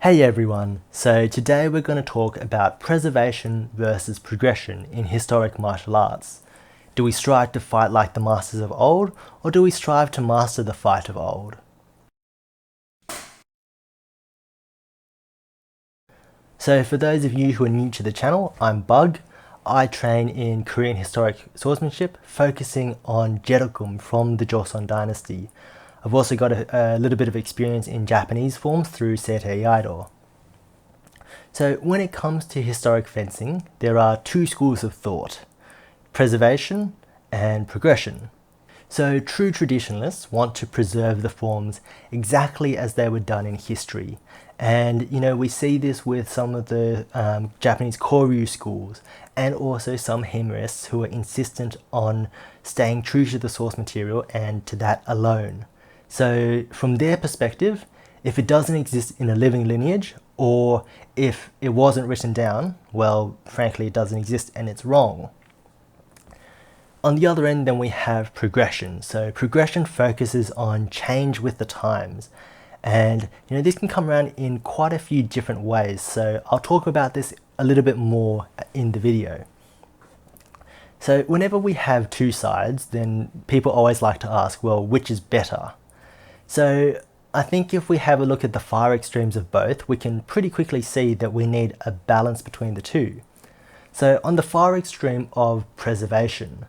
Hey everyone, so today we're going to talk about preservation versus progression in historic martial arts. Do we strive to fight like the masters of old, or do we strive to master the fight of old? So for those of you who are new to the channel, I'm Bug. I train in Korean historic swordsmanship, focusing on Jerokum from the Joseon dynasty. I've also got a little bit of experience in Japanese forms through Seitei Iaido. So when it comes to historic fencing, there are two schools of thought: preservation and progression. So true traditionalists want to preserve the forms exactly as they were done in history. And we see this with some of the Japanese Koryu schools and also some Heimerists who are insistent on staying true to the source material and to that alone. So from their perspective, if it doesn't exist in a living lineage, or if it wasn't written down, well, frankly, it doesn't exist and it's wrong. On the other end, then we have progression. So progression focuses on change with the times. And this can come around in quite a few different ways. So I'll talk about this a little bit more in the video. So whenever we have two sides, then people always like to ask, well, which is better? So I think if we have a look at the far extremes of both, we can pretty quickly see that we need a balance between the two. So on the far extreme of preservation,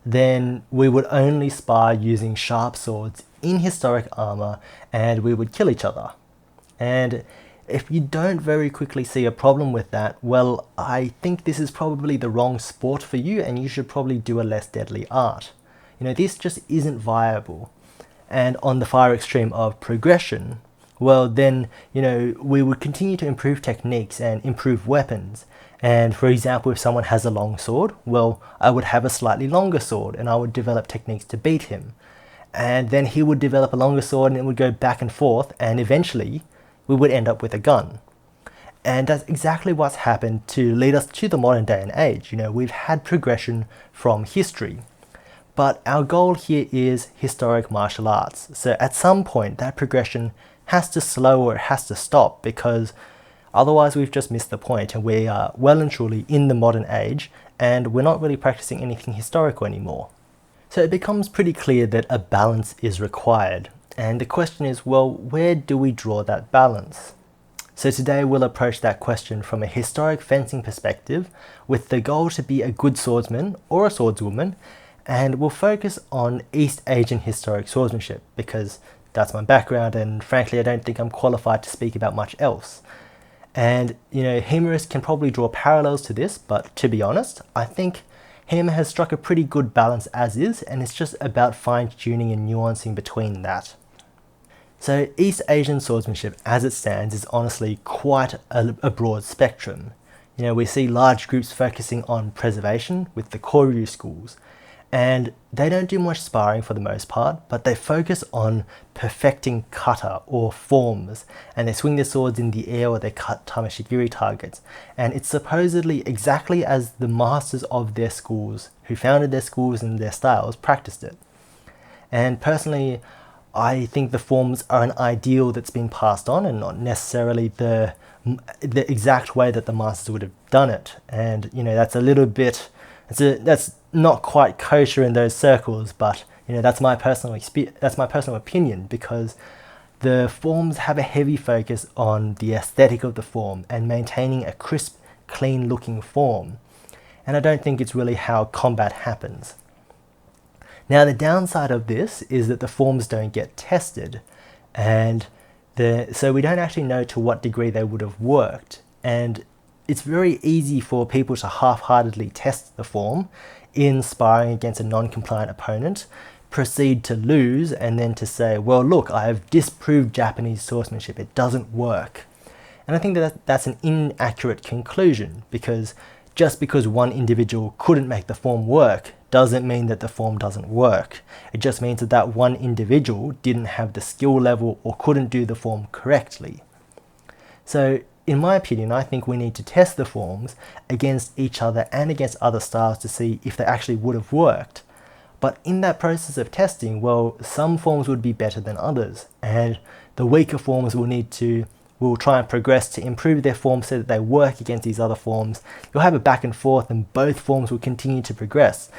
then we would only spar using sharp swords in historic armor, and we would kill each other. And if you don't very quickly see a problem with that, well, I think this is probably the wrong sport for you, and you should probably do a less deadly art. This just isn't viable. And on the far extreme of progression, well then, we would continue to improve techniques and improve weapons. And for example, if someone has a long sword, well, I would have a slightly longer sword and I would develop techniques to beat him. And then he would develop a longer sword and it would go back and forth, and eventually we would end up with a gun. And that's exactly what's happened to lead us to the modern day and age. We've had progression from history. But our goal here is historic martial arts. So at some point, that progression has to slow or it has to stop, because otherwise we've just missed the point and we are well and truly in the modern age and we're not really practicing anything historical anymore. So it becomes pretty clear that a balance is required. And the question is, well, where do we draw that balance? So today we'll approach that question from a historic fencing perspective, with the goal to be a good swordsman or a swordswoman. And we'll focus on East Asian historic swordsmanship because that's my background, and frankly I don't think I'm qualified to speak about much else. And Heimerists can probably draw parallels to this, but to be honest, I think Heimer has struck a pretty good balance as is, and it's just about fine-tuning and nuancing between that. So East Asian swordsmanship as it stands is honestly quite a broad spectrum. We see large groups focusing on preservation with the Koryu schools. And they don't do much sparring for the most part, but they focus on perfecting kata or forms, and they swing their swords in the air or they cut tameshigiri targets. And it's supposedly exactly as the masters of their schools, who founded their schools and their styles, practiced it. And personally, I think the forms are an ideal that's been passed on and not necessarily the exact way that the masters would have done it. And that's a little bit, that's not quite kosher in those circles, but that's my personal opinion, because the forms have a heavy focus on the aesthetic of the form and maintaining a crisp, clean looking form. And I don't think it's really how combat happens. Now the downside of this is that the forms don't get tested, and so we don't actually know to what degree they would have worked. And it's very easy for people to half-heartedly test the form in sparring against a non-compliant opponent, proceed to lose, and then to say, well, look, I have disproved Japanese swordsmanship, it doesn't work. And I think that that's an inaccurate conclusion, because just because one individual couldn't make the form work doesn't mean that the form doesn't work. It just means that that one individual didn't have the skill level or couldn't do the form correctly. So in my opinion, I think we need to test the forms against each other and against other styles to see if they actually would have worked. But in that process of testing, well, some forms would be better than others, and the weaker forms will need to will try and progress to improve their form so that they work against these other forms. You'll have a back and forth, and both forms will continue to progress.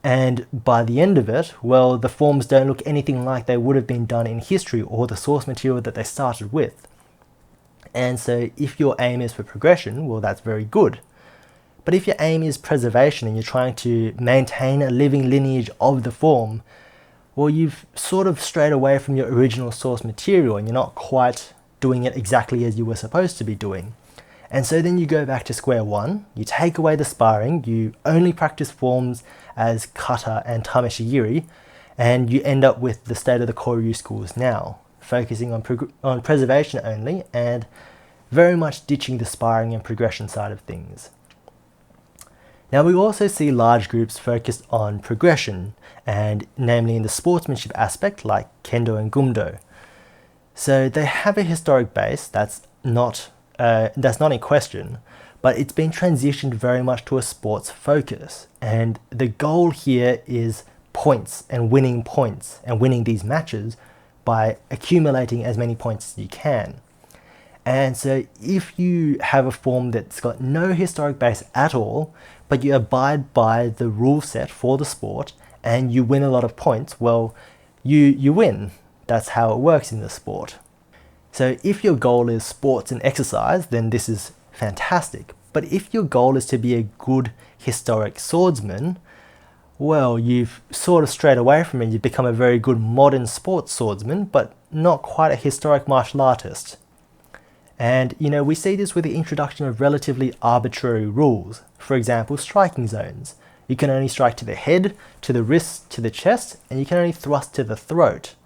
And by the end of it, well, the forms don't look anything like they would have been done in history or the source material that they started with. And so if your aim is for progression, well, that's very good. But if your aim is preservation and you're trying to maintain a living lineage of the form, well, you've sort of strayed away from your original source material and you're not quite doing it exactly as you were supposed to be doing. And so then you go back to square one, you take away the sparring, you only practice forms as kata and tameshigiri, and you end up with the state of the Koryu schools now, focusing on preservation only and very much ditching the sparring and progression side of things. Now we also see large groups focused on progression, and namely in the sportsmanship aspect like Kendo and Gumdo. So they have a historic base that's not in question, but it's been transitioned very much to a sports focus. And the goal here is points and winning these matches by accumulating as many points as you can. And so if you have a form that's got no historic base at all, but you abide by the rule set for the sport and you win a lot of points, well, you win. That's how it works in the sport. So if your goal is sports and exercise, then this is fantastic. But if your goal is to be a good historic swordsman, well, you've sort of strayed away from it. You've become a very good modern sports swordsman, but not quite a historic martial artist. And, we see this with the introduction of relatively arbitrary rules. For example, striking zones. You can only strike to the head, to the wrist, to the chest, and you can only thrust to the throat.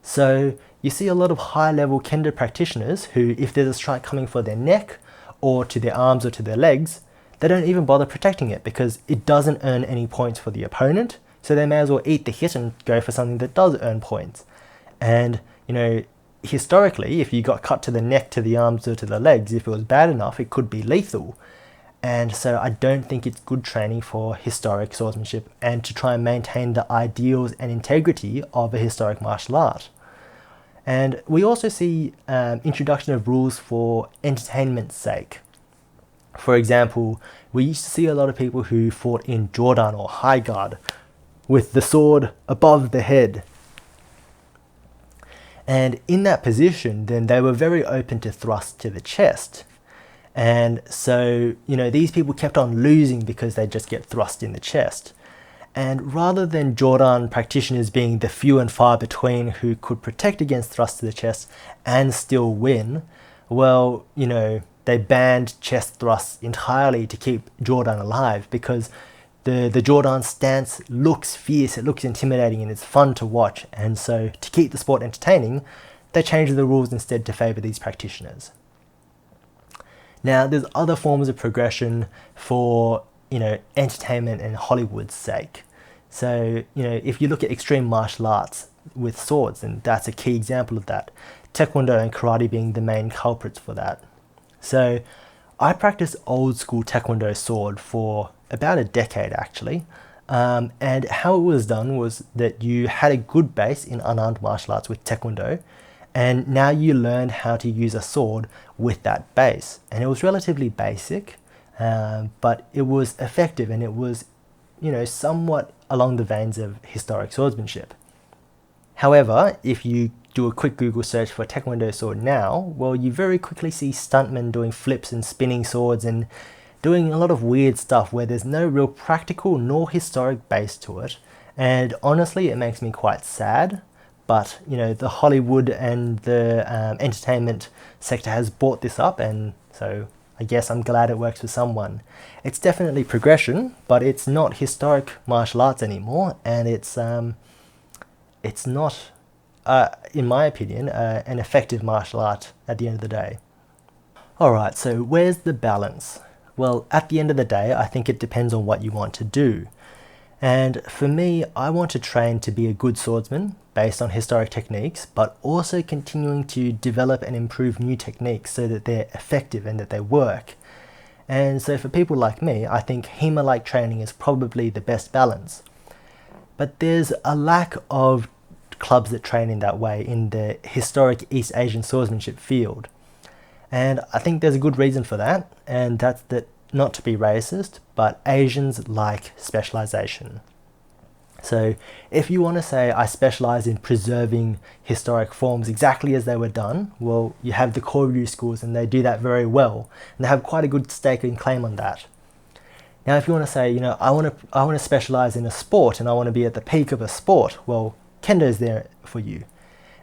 So you see a lot of high-level kendo practitioners who, if there's a strike coming for their neck, or to their arms or to their legs, they don't even bother protecting it because it doesn't earn any points for the opponent, so they may as well eat the hit and go for something that does earn points. And, historically, if you got cut to the neck, to the arms, or to the legs, if it was bad enough, it could be lethal. And so I don't think it's good training for historic swordsmanship and to try and maintain the ideals and integrity of a historic martial art. And we also see introduction of rules for entertainment's sake. For example, we used to see a lot of people who fought in Jodan or high guard with the sword above the head. And in that position, then they were very open to thrust to the chest. And so, these people kept on losing because they just get thrust in the chest. And rather than Jodan practitioners being the few and far between who could protect against thrust to the chest and still win, well, they banned chest thrusts entirely to keep Jodan alive because the Jodan stance looks fierce, it looks intimidating, and it's fun to watch. And so to keep the sport entertaining, they changed the rules instead to favour these practitioners. Now, there's other forms of progression for, entertainment and Hollywood's sake. So, if you look at extreme martial arts with swords, and that's a key example of that, Taekwondo and karate being the main culprits for that. So, I practiced old school Taekwondo sword for about a decade actually, and how it was done was that you had a good base in unarmed martial arts with Taekwondo, and now you learned how to use a sword with that base. And it was relatively basic, but it was effective, and it was, somewhat along the veins of historic swordsmanship. However, if you do a quick Google search for Taekwondo sword now, well, you very quickly see stuntmen doing flips and spinning swords and doing a lot of weird stuff where there's no real practical nor historic base to it. And honestly, it makes me quite sad. But, the Hollywood and the entertainment sector has bought this up, and so I guess I'm glad it works for someone. It's definitely progression, but it's not historic martial arts anymore, and it's not, in my opinion, an effective martial art at the end of the day. Alright, so where's the balance? Well, at the end of the day, I think it depends on what you want to do. And for me, I want to train to be a good swordsman based on historic techniques, but also continuing to develop and improve new techniques so that they're effective and that they work. And so for people like me, I think HEMA-like training is probably the best balance. But there's a lack of clubs that train in that way in the historic East Asian swordsmanship field. And I think there's a good reason for that, and that's that, not to be racist, but Asians like specialization. So if you want to say I specialize in preserving historic forms exactly as they were done, well, you have the Koryu schools and they do that very well, and they have quite a good stake and claim on that. Now, if you want to say, I want to specialize in a sport and I want to be at the peak of a sport, well, Kendo's there for you.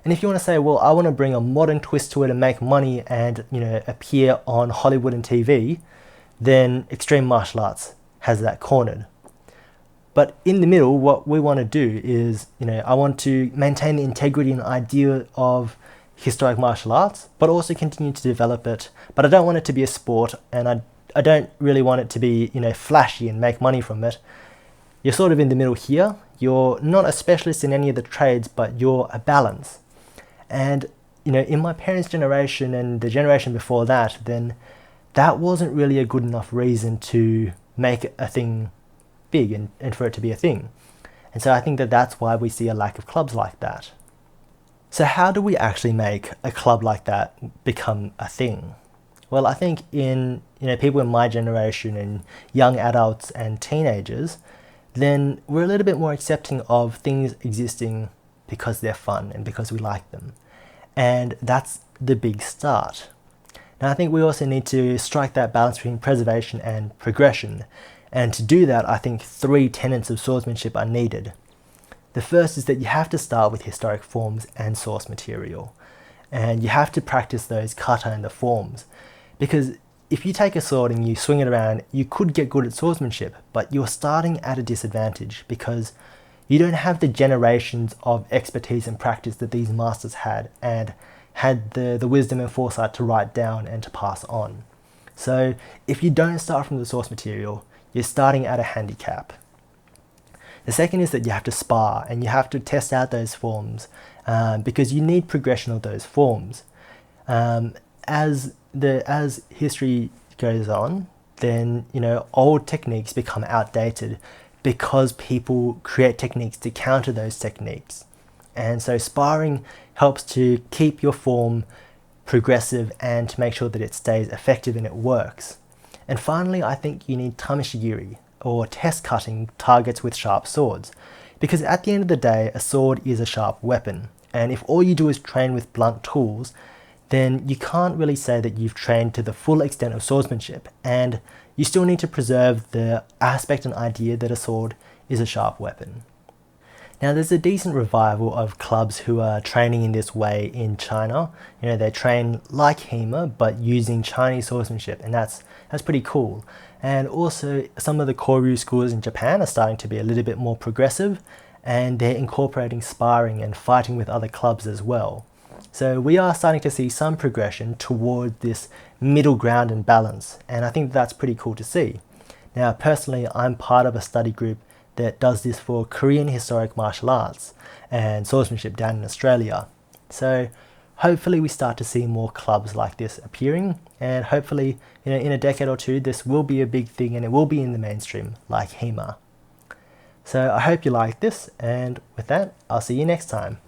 And if you want to say, well, I want to bring a modern twist to it and make money and, appear on Hollywood and TV, then extreme martial arts has that cornered. But in the middle, what we want to do is, I want to maintain the integrity and idea of historic martial arts, but also continue to develop it. But I don't want it to be a sport, and I don't really want it to be, flashy and make money from it. You're sort of in the middle here. You're not a specialist in any of the trades, but you're a balance. And, in my parents' generation and the generation before that, then that wasn't really a good enough reason to make a thing big and for it to be a thing. And so I think that that's why we see a lack of clubs like that. So how do we actually make a club like that become a thing? Well, I think in people in my generation and young adults and teenagers, then we're a little bit more accepting of things existing because they're fun and because we like them. And that's the big start. Now I think we also need to strike that balance between preservation and progression. And to do that, I think 3 tenets of swordsmanship are needed. The first is that you have to start with historic forms and source material. And you have to practice those kata and the forms. Because if you take a sword and you swing it around, you could get good at swordsmanship, but you're starting at a disadvantage because you don't have the generations of expertise and practice that these masters had and had the wisdom and foresight to write down and to pass on. So if you don't start from the source material, you're starting at a handicap. The second is that you have to spar and you have to test out those forms because you need progression of those forms. As history goes on, then old techniques become outdated because people create techniques to counter those techniques. And so sparring helps to keep your form progressive and to make sure that it stays effective and it works. And finally, I think you need tameshigiri, or test cutting targets with sharp swords. Because at the end of the day, a sword is a sharp weapon. And if all you do is train with blunt tools, then you can't really say that you've trained to the full extent of swordsmanship. And you still need to preserve the aspect and idea that a sword is a sharp weapon. Now there's a decent revival of clubs who are training in this way in China. They train like HEMA but using Chinese swordsmanship, and that's pretty cool. And also some of the Koryu schools in Japan are starting to be a little bit more progressive, and they're incorporating sparring and fighting with other clubs as well. So we are starting to see some progression toward this middle ground and balance, and I think that's pretty cool to see. Now personally, I'm part of a study group that does this for Korean historic martial arts and swordsmanship down in Australia. So hopefully we start to see more clubs like this appearing, and hopefully in a decade or two this will be a big thing and it will be in the mainstream like HEMA. So I hope you like this, and with that I'll see you next time.